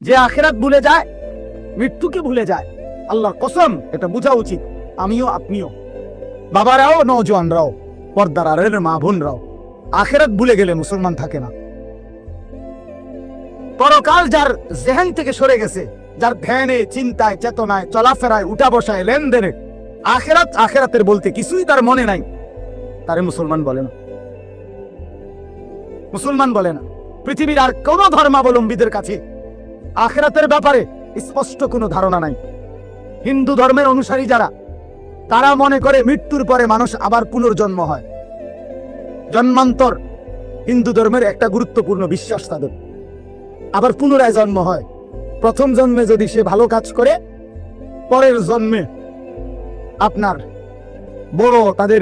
যে আখিরাত ভুলে যায়, মৃত্যুকে ভুলে যায়, আল্লাহর কসম এটা বোঝা উচিত। আমিও, আপনিও, বাবারাও, নওজোয়ানরাও, পর্দার আড়ালের মা বোনরাও, আখিরাত ভুলে গেলে মুসলমান থাকে না। পরকাল যার জেহেন থেকে সরে গেছে, যার ধ্যানে, চিন্তায়, চেতনায়, চলাফেরায়, উঠা বসায়, লেনদেনে আখিরাত আখিরাতের বলতে কিছুই তার মনে নাই, তারে মুসলমান বলে না। মুসলমান বলে না। পৃথিবীর আর কোন ধর্মাবলম্বীদের কাছে আখিরাতের ব্যাপারে স্পষ্ট কোনো ধারণা নাই। হিন্দু ধর্মের অনুসারী যারা, তারা মনে করে মৃত্যুর পরে মানুষ আবার পুনর্জন্ম হয়। জন্মান্তর হিন্দু ধর্মের একটা গুরুত্বপূর্ণ বিশ্বাস তাদের। আবার পুনরায় জন্ম হয়। প্রথম জন্মে যদি সে ভালো কাজ করে, পরের জন্মে আপনার বড় তাদের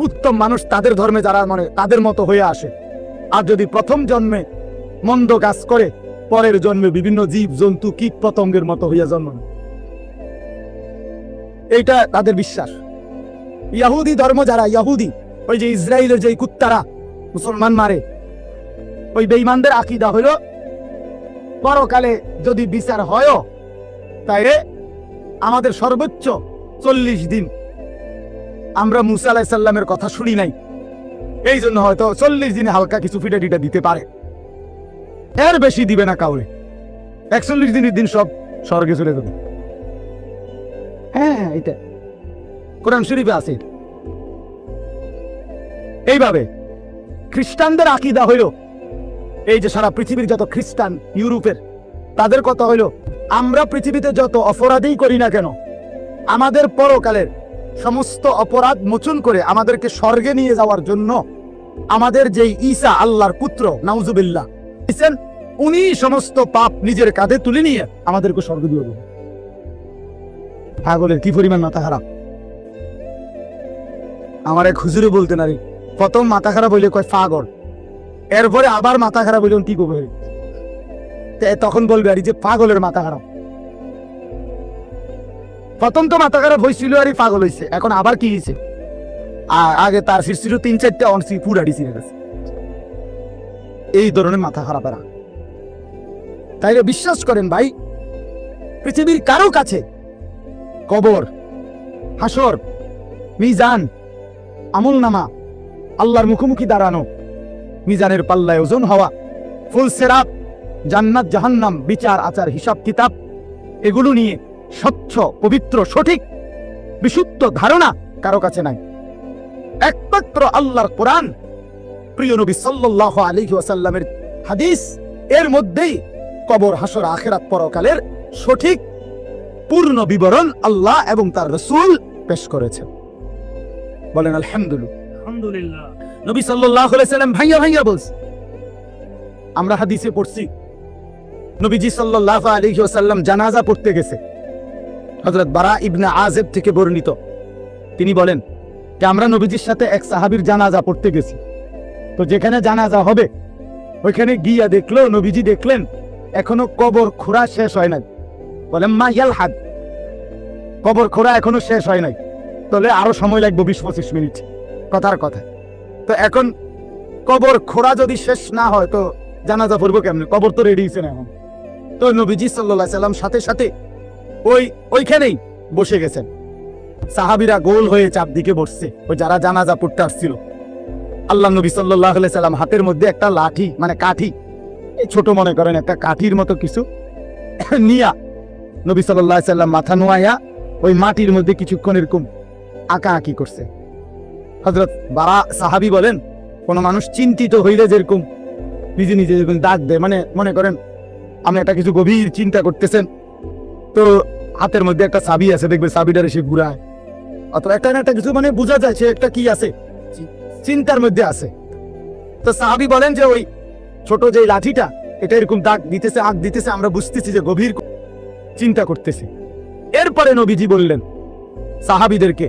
উত্তম মানুষ তাদের ধর্মে যারা মানে তাদের মতো হয়ে আসে। আর যদি প্রথম জন্মে মন্দ কাজ করে, পরের জন্মে বিভিন্ন জীব জন্তু কীট পতঙ্গের মতো হইয়া জন্ম নেয়। এইটা তাদের বিশ্বাস। ইহুদি ধর্ম যারা, ইহুদি, ওই যে ইসরায়েলের যে কুত্তারা মুসলমান মারে, ওই বেঈমানদের আকীদা হইল পরকালে যদি বিচার হয়, তাইলে আমাদের সর্বোচ্চ 40 দিন আমরা মুসা আলাইহিস সালামের কথা শুনি নাই, এই জন্য হয়তো 40 দিনে হালকা কিছু ফিটা টিটা দিতে পারে, এর বেশি দিবে না কাউরে। 41 দিনের দিন সব স্বর্গে চলে যাবে। হ্যাঁ, এটা কোরআন শরীফে আছে। এইভাবে খ্রিস্টানদের আকীদা হইল, এই যে সারা পৃথিবীর যত খ্রিস্টান ইউরোপের, তাদের কথা হইল আমরা পৃথিবীতে যত অপরাধই করি না কেন, আমাদের পরকালের সমস্ত অপরাধ মোচন করে আমাদেরকে স্বর্গে নিয়ে যাওয়ার জন্য আমাদের যেই ঈসা আল্লাহর পুত্র নাউজুবিল্লাহ দিয়েছেন, উনি সমস্ত পাপ নিজের কাঁধে তুলে নিয়ে আমাদেরকে স্বর্গে দিয়ে দেবেন। পাগলের কি পরিমাণ মাথা খারাপ! আমার এক হুজুরে বলতেন, আরে প্রথম মাথা খারাপ হইলে কয় পাগল, এরপরে আবার মাথা খারাপ হইলে কি করবে, তখন বলবে আর যে পাগলের মাথা খারাপ। প্রথম তো মাথা খারাপ হয়েছিল আর পাগল হয়েছে, এখন আবার কি হয়েছে? আগে তার সৃষ্টির 3-4টা অনসি পুরাটি ছিঁড়ে গেছে। এই ধরনের মাথা খারাপ এরা। তাইলে বিশ্বাস করেন ভাই, পৃথিবীর কারো কাছে কবর, হাসর, মিজান, আমলনামা, আল্লাহর মুখোমুখি দাঁড়ানো, মিজানের পাল্লায় ওজন হওয়া, ফুল সেরাত, জান্নাত জাহান্নাম, বিচার আচার হিসাব কিতাব, এগুলো নিয়ে স্বচ্ছ, পবিত্র, সঠিক, বিশুদ্ধ ধারণা কারো কাছে নাই। একমাত্র আল্লাহর কোরআন, প্রিয় নবী সাল্লাল্লাহু আলাইহি ওয়াসাল্লামের হাদিস, এর মধ্যেই কবর, হাসর, আখিরাত, পরকালের সঠিক পূর্ণ বিবরণ আল্লাহ এবং তার রাসূল পেশ করেছেন। বলেন আলহামদুলিল্লাহ। আলহামদুলিল্লাহ। নবী সাল্লাল্লাহু আলাইহি ওয়াসাল্লাম ভাইয়া ভাইয়া বলছে, আমরা হাদিসে পড়ছি, নবীজি সাল্লাল্লাহু আলাইহি ওয়াসাল্লাম জানাজা পড়তে গেছে। হযরত বারা ইবনে আযিব থেকে বর্ণিত, তিনি বলেন যে আমরা নবীজির সাথে এক সাহাবীর জানাজা পড়তে গেছি। তো যেখানে জানাজা হবে ওইখানে গিয়া দেখলো, নবীজি দেখলেন এখনো কবর খোঁড়া শেষ হয় নাই। বলেন মা ইয়ালহাদ, কবর খোঁড়া এখনো শেষ হয় নাই, তাহলে আরো সময় লাগবে 20-25 মিনিট, কথার কথা। তো এখন কবর খোঁড়া যদি শেষ না হয় তো জানাজা পড়বো কেমনে? কবর তো রেডি হয়েছে না এখন। তো নবীজি সাল্লাল্লাহু আলাইহি সাল্লাম সাথে সাথে ওইখানেই বসে গেছেন। সাহাবীরা গোল হয়ে চারদিকে বসছে, ওই যারা জানাজা পড়তে আসছিল। আল্লাহ নবী সাল্লাল্লাহু আলাইহি সাল্লাম হাতের মধ্যে একটা লাঠি, মানে কাঠি, এই ছোট মনে করেন একটা কাঠির মতো কিছু নিয়া, নবী সাল্লাল্লাহু আলাইহি সাল্লাম মাথা নোয়াইয়া ওই মাটির মধ্যে কিছুক্ষণ এরকম আঁকা আঁকি করছে। হযরত বারা সাহাবী বলেন, কোন মানুষ চিন্তিত হইলে যেরকম নিজে নিজে যেরকম দাগ দেয়, মানে মনে করেন আপনি একটা কিছু গভীর চিন্তা করতেছেন, তো হাতের মধ্যে একটা চাবি আছে, দেখবে চাবিটারে সে ঘুরায়, অথবা একটা না একটা কিছু, মানে বোঝা যায় সে একটা কি আছে, চিন্তার মধ্যে আছে। তো সাহাবী বলেন যে ওই ছোট যে লাঠিটা, এটা এরকম দাগ দিতেছে, আগ দিতেছে, আমরা বুঝতেছি যে গভীর চিন্তা করতেছে। এরপরে নবীজি বললেন সাহাবীদেরকে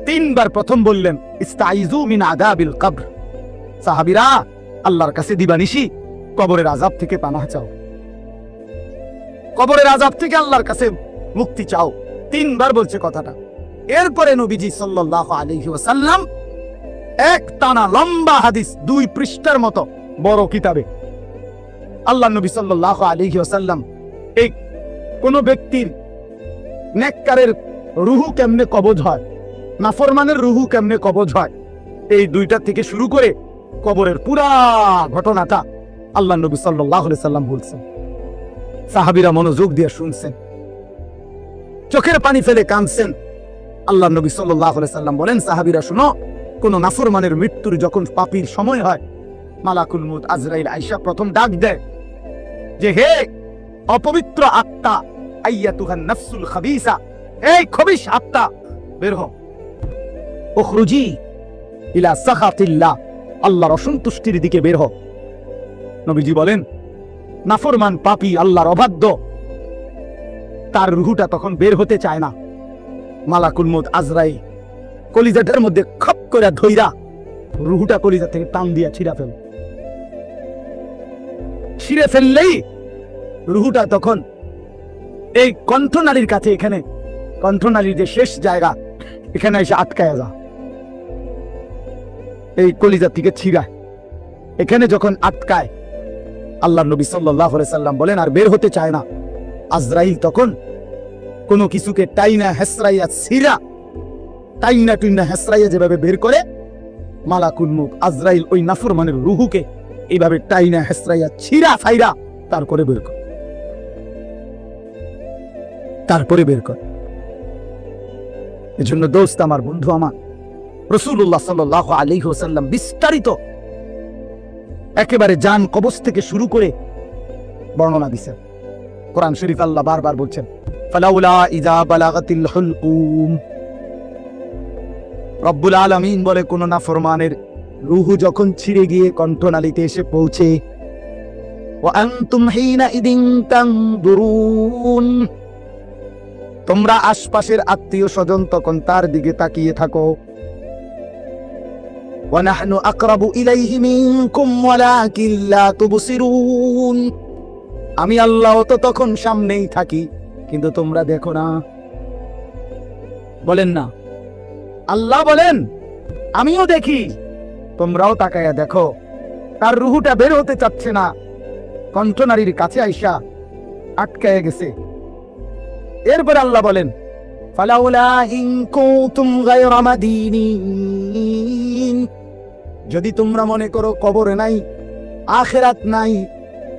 3 বার, প্রথম বললেন ইস্তাইযু মিন আযাবিল কবর, সাহাবীরা আল্লাহর কাছে দিবানিশি কবরের আযাব থেকে পানাহ চাও, কবরের আযাব থেকে আল্লাহর কাছে মুক্তি চাও। 3 বার বলছে কথাটা। এরপরে নবীজি সাল্লাল্লাহু আলাইহি ওয়াসাল্লাম এক টানা লম্বা হাদিস, 2 পৃষ্ঠার মতো বড় কিতাবে আল্লাহ নবী সাল্লাল্লাহু আলাইহি ওয়াসাল্লাম এই কোন ব্যক্তির নেককারের রুহু কেমনে কবজ হয়, নাফরমানের রুহু কেমনে কবজ হয়, এই দুইটা থেকে শুরু করে কবরের পুরা ঘটনাটা আল্লাহ নবী সাল্লাল্লাহু আলাইহি সাল্লাম বলছেন। সাহাবীরা মনোযোগ দিয়ে শুনছেন, চোখের পানি ফেলে কাঁদছেন। আল্লাহ নবী সাল্লাল্লাহু আলাইহি সাল্লাম বলেন, সাহাবীরা শুনো, কোন নাফরমানের মৃত্যুর যখন পাপীর সময় হয়, মালাকুল মউত আজরাইল আয়েশা প্রথম ডাক দেয় যে, হে অপবিত্র আত্মা, আইয়াতুহান নাফসুল খাবিসা, এই খবিশ আত্মা বের হও, উখরুজি ইলা সাখাতিল্লাহ, আল্লাহর অসন্তুষ্টির দিকে বের হও। নবীজি বলেন, নাফরমান পাপী আল্লাহর অবাধ্য, তার রুহুটা তখন বের হতে চায় না। মালাকুল মউত আজরাইল কলিজাটার মধ্যে খপ করে ধইরা রুহুটা কলিজা থেকে টান দিয়া ছিঁড়ে ফেললেই রুহুটা তখন এই কণ্ঠনালীর কাছে, এখানে কণ্ঠনালীর যে শেষ জায়গা, এখানে এসে আটকায় যা, এই কলিজা থেকে ছিঁড়ায়, এখানে যখন আটকায়, আল্লাহ নবী সাল্লাল্লাহু আলাইহি সাল্লাম বলেন আর বের হতে চায় না। আজরাইল তখন কোনো কিছুকে টাইনা হেসরাইয়া ছিঁড়া, টাইনা টুইনা হেসরাইয়া যেভাবে বের করে, মালাকুল মউত আজরাইল ওই নাফরমানের রুহুকে এইভাবে টাইনা হেসরাইয়া ছিঁড়া ফাইরা তারপরে বের করে, এজন্য দোস্ত আমার, বন্ধু আমার, রাসূলুল্লাহ সাল্লাল্লাহু আলাইহি ওয়াসাল্লাম বিস্তারিত একেবারে জান কবজ থেকে শুরু করে বর্ণনা দিয়েছেন। কোরআন শরীফ আল্লাহ বারবার বলছেন, ফালাউলা ইযা বালাগাতিল হুলকুম, রব্বুল আলামিন বলে, কোন নাফরমানের রূহু যখন ছিঁড়ে গিয়ে কণ্ঠনালীতে এসে পৌঁছে, ওয়া আনতুম হিনা ইদিন তানদুরুন, তোমরা আশপাশের আত্মীয় স্বজন তখন তার দিকে তাকিয়ে থাকো, ওয়া নাহনু আকরাবু ইলাইহি মিনকুম ওয়ালাকিন লা তুবসিরুন, আমি আল্লাহ তো তখন সামনেই থাকি, কিন্তু তোমরা দেখো না। বলেন না, আল্লাহ বলেন আমিও দেখি, তোমরাও তাকায়া দেখো। তার রুহুটা বের হতে চাচ্ছে না, কণ্ঠনালীর কাছে আইসা আটকায় গেছে। এরপর আল্লাহ বলেন, ফালাউলা ইন কুনতুম গায়রা মাদিনিন, যদি তোমরা মনে করো কবরে নাই, আখিরাত নাই,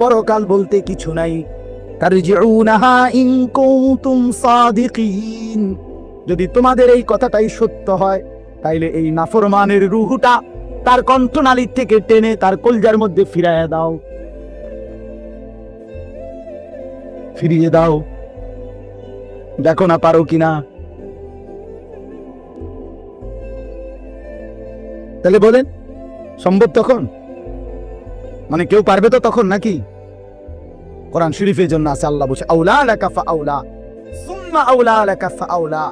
পরকাল বলতে কিছু নাই, তারজিউনাহা ইন কুনতুম সাদিকিন, যদি তোমাদের এই কথাটাই সত্য হয়, তাইলে এই নাফরমানের রুহুটা তার কণ্ঠনালীর থেকে টেনে তার কলজার মধ্যে ফিরিয়ে দাও, দেখো না পারো কিনা। তাহলে বলেন সম্ভব তখন? মানে কেউ পারবে তো তখন নাকি? কোরআন শরীফের জন্য আছে, আল্লাহ বলছে আউলা লাকা ফাআউলা সুম্মা আউলা লাকা ফাআউলা।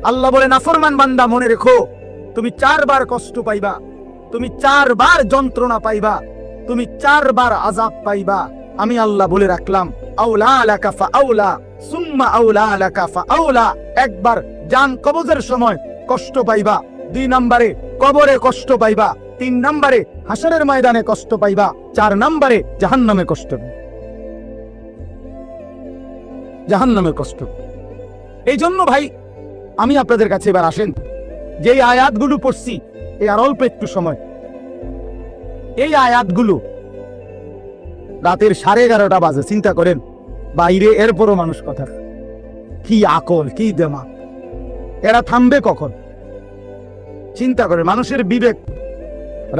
আল্লাহ বলে, নাফরমান বান্দা মনে রেখো, তুমি 4 বার কষ্ট পাইবা, তুমি 4 বার যন্ত্রণা পাইবা, তুমি 4 বার আযাব পাইবা। আমি আল্লাহ বলে রাখলাম, আউলা লাকা ফাআউলা সুম্মা আউলা লাকা ফাআউলা। একবার জান কবজের সময় কষ্ট পাইবা, 2 নম্বরে কবরে কষ্ট পাইবা, 3 নম্বরে হাসরের ময়দানে কষ্ট পাইবা, 4 নম্বরে জাহান্নামে কষ্ট, জাহান্নামে কষ্ট। এই জন্য ভাই আমি আপনাদের কাছে এবার আসেন, যে আয়াতগুলো পড়ছি, এই আর অল্প একটু সময়, এই আয়াতগুলো রাতের 11:30 বাজে, চিন্তা করেন বাইরে, এরপরও মানুষ কথা, কি আকল, কি দেমাগ, এরা থামবে কখন? চিন্তা করে মানুষের বিবেক,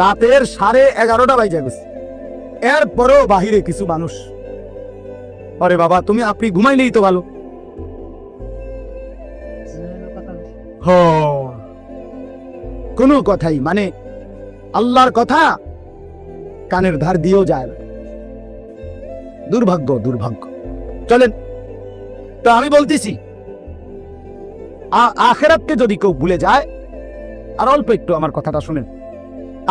রাতের 11:30 বাজে গেছে, এরপরেও বাহিরে কিছু মানুষ, আরে বাবা আপনি ঘুমাইলেই তো ভালো, কোনো কথাই, মানে আল্লাহর কথা কানের ধার দিয়েও যায় না। দুর্ভাগ্য, দুর্ভাগ্য। চলেন তো আমি বলতেছি, আখিরাতকে যদি কেউ ভুলে যায়, আর অল্প একটু আমার কথাটা শুনেন,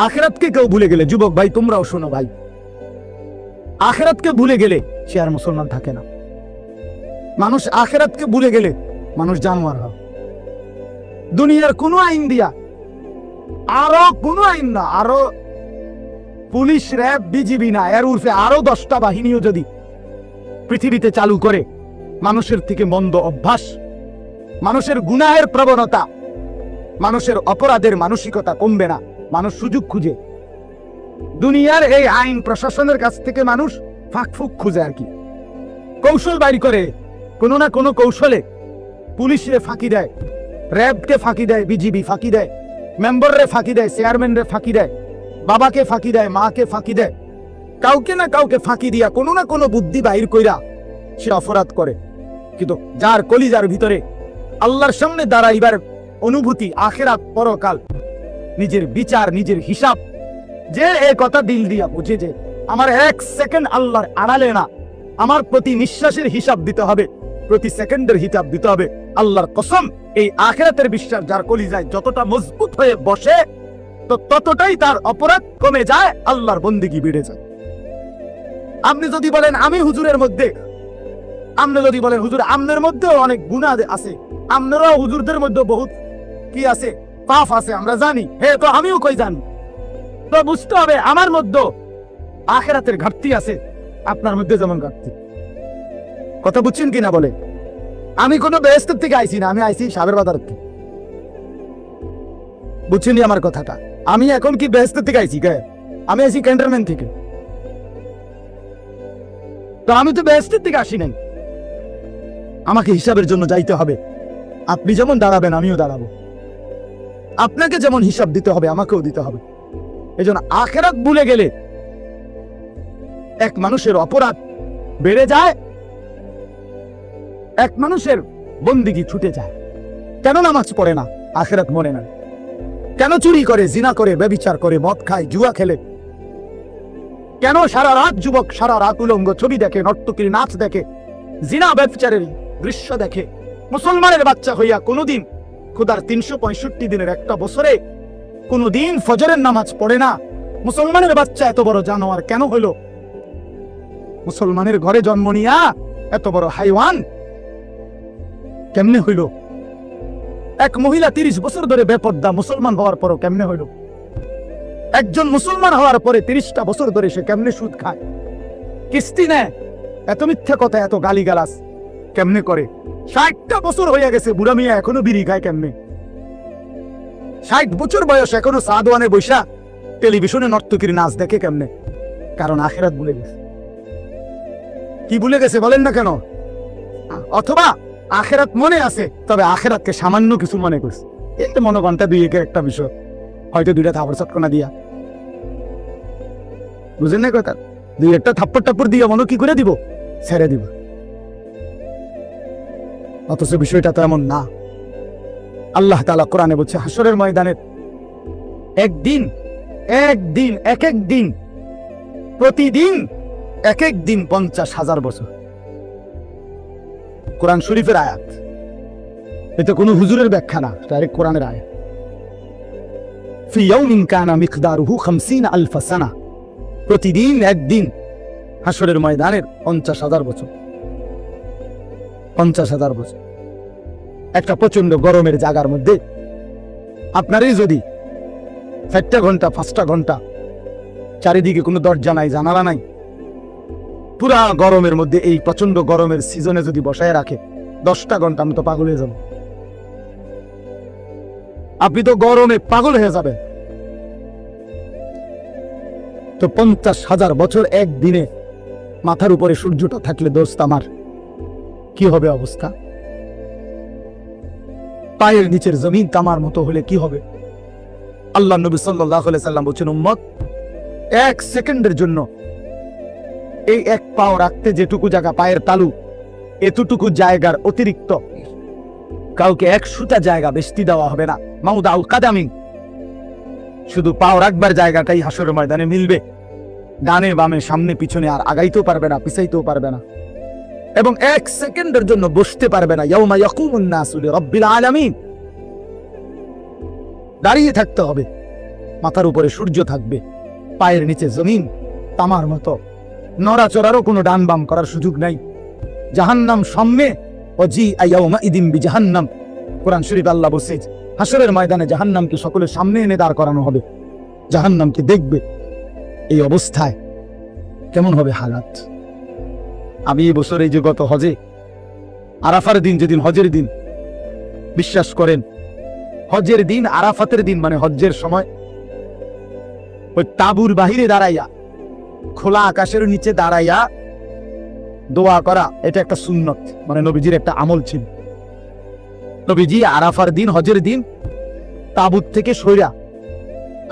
আখিরাতকে কেউ ভুলে গেলে, যুবক ভাই তোমরাও শোনো ভাই, আখিরাতকে ভুলে গেলে সে আর মুসলমান থাকে না। মানুষ আখিরাতকে ভুলে গেলে মানুষ জানোয়ার হয়। দুনিয়ার কোনো আইন দিয়া, আরো কোনো আইন না, আরো পুলিশ, র্যাব, বিজিবি না, এর উর্ফে আরো 10টা বাহিনীও যদি পৃথিবীতে চালু করে, মানুষের থেকে মন্দ অভ্যাস, মানুষের গুনাহের প্রবণতা, মানুষের অপরাধের মানসিকতা কমবে না। মানুষ সুযোগ খুঁজে, দুনিয়ার এই আইন প্রশাসনের কাছ থেকে মানুষ ফাঁকফুক খুঁজে আর কি, কৌশল বাইর করে, কোনো না কোনো কৌশলে পুলিশে ফাঁকি দেয়, র্যাবকে ফাঁকি দেয়, বিজিবি ফাঁকি দেয়, মেম্বাররে ফাঁকি দেয়, চেয়ারম্যানরে ফাঁকি দেয়, বাবাকে ফাঁকি দেয়, মাকে ফাঁকি দেয়, কাউকে না কাউকে ফাঁকি দিয়া কোনো না কোনো বুদ্ধি বাইর কইরা সে অপরাধ করে। কিন্তু যার কলিজার ভিতরে আল্লাহর সামনে দাঁড়াইবার অনুভূতি, আখিরাত, পরকাল, নিজের বিচার, নিজের হিসাব, যে এই কথা দিল দিয়া বুঝে যে আমার 1 সেকেন্ড আল্লাহর আড়ালে না, আমার প্রতি নিঃশ্বাসের হিসাব দিতে হবে, প্রতি সেকেন্ডের হিসাব দিতে হবে, আল্লাহর কসম, এই আখিরাতের বিশ্বাস যার কলিজায় যতটা মজবুত হয়ে বসে, তো ততটাই তার অপরাধ কমে যায়, আল্লাহর বন্দেগী বেড়ে যায়। আপনি যদি বলেন আমি হুজুরের মধ্যে, আপনি যদি বলেন হুজুর আমনের মধ্যেও অনেক গুনাহ আছে, আপনারাও হুজুরদের মধ্যে বহুত কি আছে, পাপ আছে, আমরা জানি, হ্যাঁ, তো আমিও কই জানি, তো বুঝতে হবে আমার মধ্যে আখিরাতের ঘাটতি আছে, আপনার মধ্যে যেমন ঘাটতি। কথা বুঝছেন কিনা বলে? আমি কোনো বেহেশতের থেকে আইছি না, আমি আইছি সাবের বাজার থেকে। বুঝছেন আমার কথাটা? আমি এখন কি বেহেশতের থেকে আইছি? আমি আইছি ক্যান্টনমেন্ট থেকে। তো আমি তো বেহেশতের থেকে আসি নাই, আমাকে হিসাবের জন্য যাইতে হবে। আপনি যেমন দাঁড়াবেন আমিও দাঁড়াবো, আপনাকে যেমন হিসাব দিতে হবে আমাকেও দিতে হবে। এই জন্য আখিরাত ভুলে গেলে এক মানুষের অপরাধ বেড়ে যায়, এক মানুষের বন্দিগি ছুটে যায়। কেন নামাজ পড়ে না? আখিরাত মনে না। কেন চুরি করে, জিনা করে, ব্যভিচার করে, মদ খায়, জুয়া খেলে? কেন সারা রাত যুবক সারা রাত উলঙ্গ ছবি দেখে, নর্তকীর নাচ দেখে, জিনা ব্যভিচারের দৃশ্য দেখে? মুসলমানের বাচ্চা হইয়া কোনোদিন খোদার 365 দিনের একটা বছরে কোনোদিন ফজরের নামাজ পড়ে না। মুসলমানের বাচ্চা এত বড় জানোয়ার কেন হলো? মুসলমানের ঘরে জন্ম নিয়া এত বড় হাইওয়ান কেমনে হইল? এক মহিলা 30 বছর ধরে বেপর্দা, মুসলমান হওয়ার পরও কেমনে হইল? একজন মুসলমান হওয়ার পরে 30টা বছর ধরে সে কেমনে সুদ খায়, কিস্তি নেয়, এত মিথ্যা কথা, এত গালিগালাজ কেমনে করে? 60টা বছর হয়ে গেছে, বুড়া মিয়া এখনো বিড়ি খায় কেমনে? 60 বছর বয়স এখনো সাদওয়ানে বৈশা টেলিভিশনে নর্তকীর নাচ দেখে কেমনে? কারণ আখিরাত ভুলে গেছে। কি ভুলে গেছে বলেন না কেন? অথবা আখিরাত মনে আছে, তবে আখিরাতকে সামান্য কিছু মনে করছে। এই মনোবানটা দুই একের একটা বিষয়, হয়তো 2টা থাপড় চটকনা দিয়া, বুঝেন না কথা, 2-1টা থাপ্পড় টাপ্পড় দিয়া মনে কি করে দিব, ছেড়ে দিব। অথচ বিষয়টা তো এমন না। আল্লাহ তাআলা কোরআনে বলছে হাসরের ময়দানের একদিন, একদিন, এক এক দিন, প্রতিদিন এক এক দিন 50,000 বছর। কোরআন শরীফের আয়াত, এটা কোনো হুজুরের ব্যাখ্যা না, ডাইরেক্ট কোরআনের আয়াত। ফি ইয়াউমিন কানা মিকদারুহু 50,000 সানা, প্রতিদিন একদিন হাসরের ময়দানের 50,000 বছর। 50,000 বছর একটা প্রচন্ড গরমের জায়গার মধ্যে আপনারই যদি 4টা ঘন্টা 5টা ঘন্টা চারিদিকে কোনো দরজা নাই, জানালা নাই, পুরা গরমের মধ্যে এই প্রচন্ড গরমের সিজনে যদি বসায় রাখে 10টা ঘন্টা, আমি তো পাগল হয়ে যাব। আপনি তো গরমে পাগল হয়ে যাবেন। তো 50,000 বছর একদিনে মাথার উপরে সূর্যটা থাকলে দোস্ত আমার কি হবে অবস্থা? পায়ের নিচের জমিন তামার মতো হলে কি হবে? আল্লাহ নবী সাল্লাল্লাহু আলাইহি সাল্লাম বলেন, উম্মত 1 সেকেন্ডের জন্য এই এক পাও রাখতে যেটুকু জায়গা, পায়ের তালু, এতটুকু জায়গার অতিরিক্ত কাউকে 1 সুতা জায়গা বেশি দেওয়া হবে না। মাউদাউল কাদামিন, শুধু পাও রাখবার জায়গাটাই হাসরের ময়দানে মিলবে। ডানে বামে সামনে পিছনে আর আগাইতেও পারবে না, পিছাইতেও পারবে না, এবং 1 সেকেন্ডের জন্য বসতে পারবে না। ইয়াউমা ইয়াকুমুন নাসু লিরাব্বিল আলামিন, দাঁড়িয়ে থাকতে হবে। মাথার উপরে সূর্য থাকবে, পায়ের নিচে জমিন তামার মতো, নড়াচড়ারও কোনো ডান বাম করার সুযোগ নাই। জাহান্নাম সামনে, ওয়াজি ইয়াউমা ইদিন বিজাহান্নাম, কোরআন শরীফ আল্লাহ বলছে হাসরের ময়দানে জাহান্নামকে সকলের সামনে এনে দাঁড় করানো হবে, জাহান্নামকে দেখবে। এই অবস্থায় কেমন হবে হালাত? আমি এই বছর এই যে গত হজে আরাফার দিন, যেদিন হজের দিন, বিশ্বাস করেন হজের দিন, আরাফাতের দিন মানে হজ্জের সময়, ওই তাঁবুর বাহিরে দাঁড়াইয়া, খোলা আকাশের নিচে দাঁড়াইয়া দোয়া করা, এটা একটা সুন্নত, মানে নবীজির একটা আমল ছিল। নবীজি আরাফার দিন, হজের দিন তাঁবুত থেকে সইরা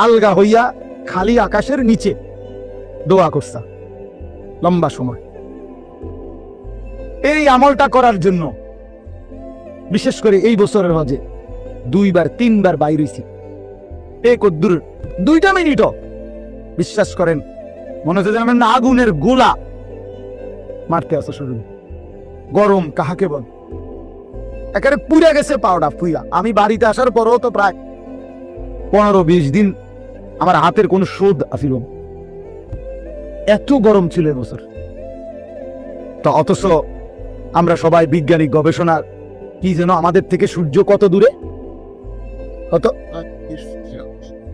আলগা হইয়া খালি আকাশের নিচে দোয়া করছা লম্বা সময়। এই আমলটা করার জন্য বিশেষ করে এই বছরের হজে 2-3 বাইর হইছি। এই কদ্দুর 2 মিনিটও বিশ্বাস করেন মনে হচ্ছে যেন না আগুনের গোলা মারতে আসো শরীরে। গরম কাহাকে বল, একেবারে পুড়ে গেছে পাউডার পুইয়া। আমি বাড়িতে আসার পরও তো প্রায় 15-20 দিন আমার হাতের কোনো শোধ আসিল, এত গরম ছিল এবছর। তো অথচ আমরা সবাই বৈজ্ঞানিক গবেষণার কি যেন আমাদের থেকে সূর্য কত দূরে, কত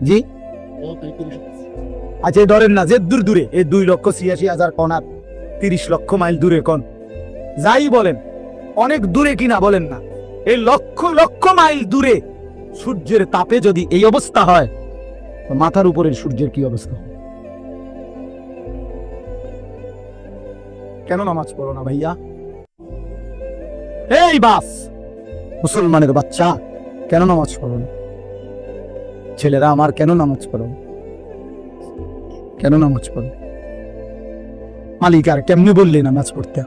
জি আচ্ছা ধরেন না যে দূর দূরে, এই 2,86,000 কণার 30 লক্ষ মাইল দূরে, কোন যাই বলেন অনেক দূরে কিনা বলেন না, এই লক্ষ লক্ষ মাইল দূরে সূর্যের তাপে যদি এই অবস্থা হয়, মাথার উপরের সূর্যের কি অবস্থা হবে? কেন নামাজ পড়ো না ভাইয়া? এই বাস মুসলমানের বাচ্চা, কেন নামাজ পড়ো না? ছেলেরা আমার, কেন নামাজ পড়ো? কেন নামাজ পড়ো? মালিক আর কেমনে বললে নামাজ পড়তে?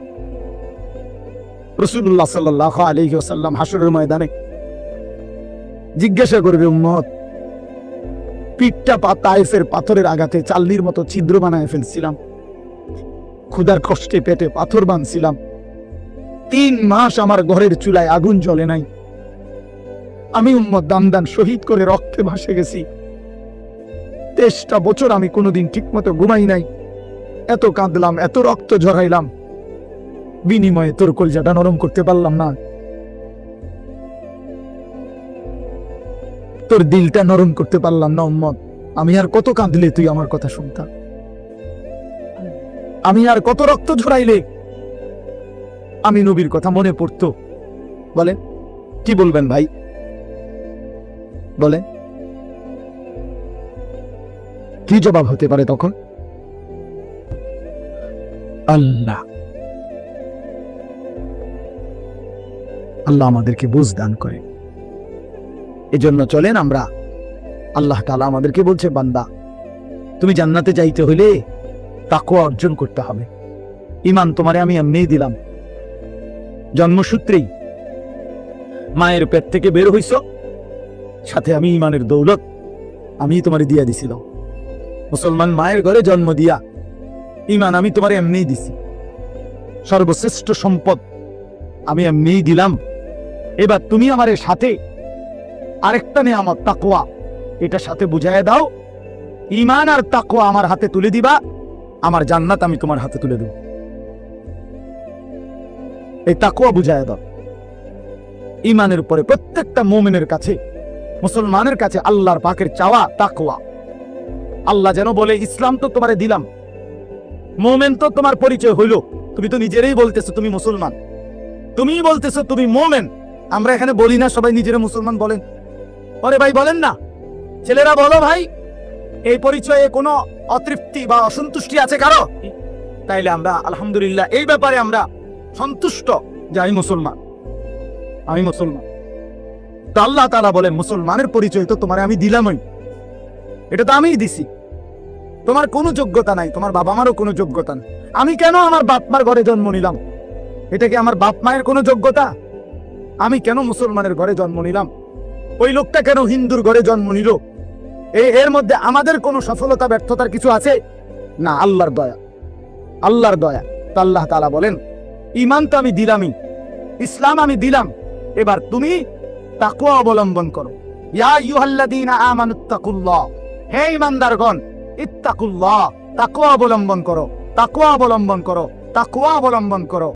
রাসূলুল্লাহ সাল্লাল্লাহু আলাইহি ওয়াসাল্লাম হাসরের ময়দানে জিজ্ঞাসা করবে, উম্মত পিঠটা তায়েফের পাথরের আঘাতে চাল্লির মতো ছিদ্র বানায় ফেলছিলাম, ক্ষুধার কষ্টে পেটে পাথর বাঁধছিলাম, 3 মাস আমার ঘরের চুলায় আগুন জ্বলে নাই, আমি উম্মত দান শহীদ করে রক্তে ভাসে গেছি, 23টা বছর আমি কোনোদিন ঠিক মতো ঘুমাই নাই, এত কাঁদলাম, এত রক্ত ঝরাইলাম, বিনিময়ে তোর কলজাটা নরম করতে পারলাম না, তোর দিলটা নরম করতে পারলাম না উম্মত। আমি আর কত কাঁদলে তুই আমার কথা শুনতা? আমি আর কত রক্ত ঝরাইলে আমি নবীর কথা মনে পড়তো? বলে কি বলবেন ভাই? বলে কি জবাব হতে পারে তখন? আল্লাহ আল্লাহ আমাদেরকে বুঝ দান করে। এজন্য চলেন আমরা, আল্লাহ তাআলা আমাদেরকে বলছে, বান্দা তুমি জান্নাতে যাইতে হইলে তাকওয়া অর্জন করতে হবে। ঈমান তোমারে আমি এমনিই দিলাম, জন্মসূত্রেই মায়ের পেট থেকে বের হইছ, সাথে আমি ঈমানের দৌলত আমি তোমারে দিয়া দিছিলাম। মুসলমান মায়ের ঘরে জন্ম দিয়া ঈমান আমি তোমারে এমনিই দিছি, সর্বশ্রেষ্ঠ সম্পদ আমি এমনিই দিলাম। এবার তুমি আমার সাথে আরেকটা নিয়ামত তাকওয়া, এটা সাথে বুঝাইয়া দাও, ঈমান আর তাকওয়া আমার হাতে তুলে দিবা, আমার জান্নাত আমি তোমার হাতে তুলে দেব। এই তাকওয়া বুঝাইয়া দাও। ঈমানের উপরে প্রত্যেকটা মুমিনের কাছে, মুসলমানের কাছে আল্লাহর পাকের চাওয়া তাকওয়া। আল্লাহ যেন বলে, ইসলাম তো তোমারে দিলাম, মুমিন তো তোমার পরিচয় হইল, তুমি তো নিজেরাই বলতেছো তুমি মুসলমান, তুমি বলতেছো তুমি মুমিন। আমরা এখানে বলি না সবাই নিজেরা মুসলমান বলেন? আরে ভাই বলেন না, ছেলেরা বলো ভাই, এই পরিচয়ে কোনো অতৃপ্তি বা অসন্তুষ্টি আছে কারো? তাইলে আমরা আলহামদুলিল্লাহ এই ব্যাপারে আমরা সন্তুষ্ট যে আমি মুসলমান, আমি মুসলমান। তো আল্লাহ তাআলা বলেন, মুসলমানের পরিচয় তো তোমারে আমি দিলামই, এটা তো আমিই দিছি, তোমার কোনো যোগ্যতা নাই, তোমার বাবা মারও কোনো যোগ্যতা নেই। আমি কেন আমার বাপ মার ঘরে জন্ম নিলাম? এটা কি আমার বাপ মায়ের কোনো যোগ্যতা? আমি কেন মুসলমানের ঘরে জন্ম নিলাম? ওই লোকটা কেন হিন্দুর ঘরে জন্ম নিল? এর মধ্যে আমাদের কোনো সফলতা ব্যর্থতার কিছু আছে? না, আল্লাহর দয়া, আল্লাহর দয়া। তো আল্লাহ তাআলা বলেন, ঈমান তো আমি দিলামই, ইসলাম আমি দিলাম, এবার তুমি তাকওয়া অবলম্বন করো। ইয়া আইয়ুহাল্লাযীনা আমানুত্তাকুল্লাহ, হে ঈমানদারগণ, ইত্তাকুল্লাহ, তাকওয়া অবলম্বন করো, তাকওয়া অবলম্বন করো, তাকওয়া অবলম্বন করো।